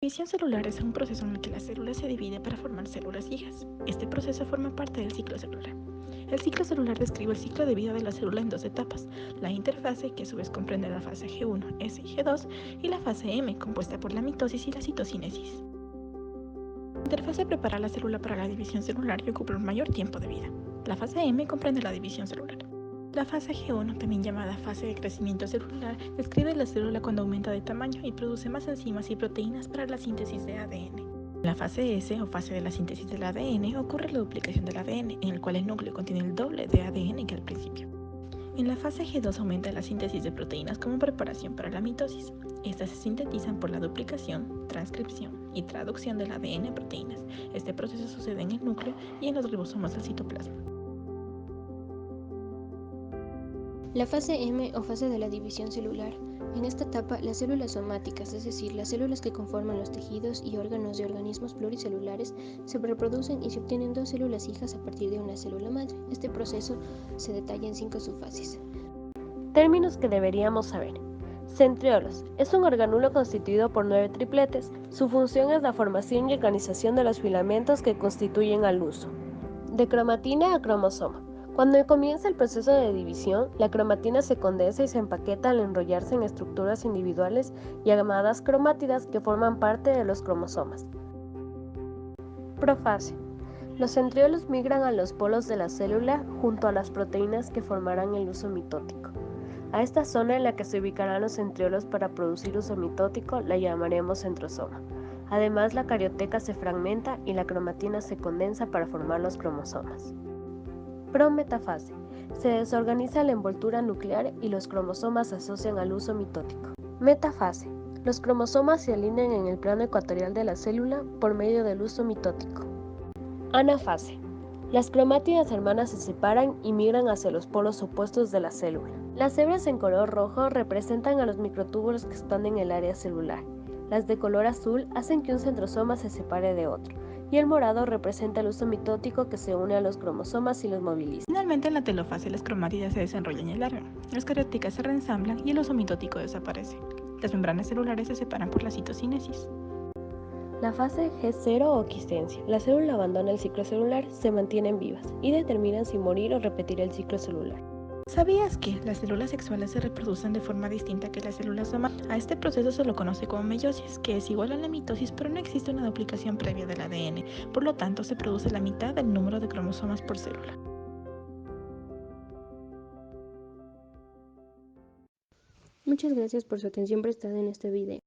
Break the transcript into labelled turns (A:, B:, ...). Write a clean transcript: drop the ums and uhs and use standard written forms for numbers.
A: división celular es un proceso en el que la célula se divide para formar células hijas. Este proceso forma parte del ciclo celular. El ciclo celular describe el ciclo de vida de la célula en dos etapas: la interfase, que a su vez comprende la fase G1, S y G2, y la fase M, compuesta por la mitosis y la citocinesis. La interfase prepara a la célula para la división celular y ocupa un mayor tiempo de vida. La fase M comprende la división celular. La fase G1, también llamada fase de crecimiento celular, describe la célula cuando aumenta de tamaño y produce más enzimas y proteínas para la síntesis de ADN. En la fase S, o fase de la síntesis del ADN, ocurre la duplicación del ADN, en el cual el núcleo contiene el doble de ADN que al principio. En la fase G2 aumenta la síntesis de proteínas como preparación para la mitosis. Estas se sintetizan por la duplicación, transcripción y traducción del ADN en proteínas. Este proceso sucede en el núcleo y en los ribosomas del citoplasma.
B: La fase M o fase de la división celular. En esta etapa, las células somáticas, es decir, las células que conforman los tejidos y órganos de organismos pluricelulares, se reproducen y se obtienen dos células hijas a partir de una célula madre. Este proceso se detalla en 5 subfases.
C: Términos que deberíamos saber. Centriolos. Es un organulo constituido por 9 tripletes. Su función es la formación y organización de los filamentos que constituyen al huso. De cromatina a cromosoma. Cuando comienza el proceso de división, la cromatina se condensa y se empaqueta al enrollarse en estructuras individuales llamadas cromátidas que forman parte de los cromosomas. Profase. Los centriolos migran a los polos de la célula junto a las proteínas que formarán el huso mitótico. A esta zona en la que se ubicarán los centriolos para producir huso mitótico la llamaremos centrosoma. Además, la carioteca se fragmenta y la cromatina se condensa para formar los cromosomas. Prometafase. Se desorganiza la envoltura nuclear y los cromosomas se asocian al huso mitótico. Metafase. Los cromosomas se alinean en el plano ecuatorial de la célula por medio del huso mitótico. Anafase. Las cromátidas hermanas se separan y migran hacia los polos opuestos de la célula. Las hebras en color rojo representan a los microtúbulos que expanden el área celular. Las de color azul hacen que un centrosoma se separe de otro, y el morado representa el huso mitótico que se une a los cromosomas y los moviliza.
A: Finalmente, en la telofase, las cromátidas se desenrollan y alargan, las carióticas se reensamblan y el huso mitótico desaparece. Las membranas celulares se separan por la citocinesis.
C: La fase G0 o quiescencia. La célula abandona el ciclo celular, se mantienen vivas y determinan si morir o repetir el ciclo celular.
A: ¿Sabías que las células sexuales se reproducen de forma distinta que las células somáticas? A este proceso se lo conoce como meiosis, que es igual a la mitosis, pero no existe una duplicación previa del ADN, por lo tanto se produce la mitad del número de cromosomas por célula.
B: Muchas gracias por su atención prestada en este video.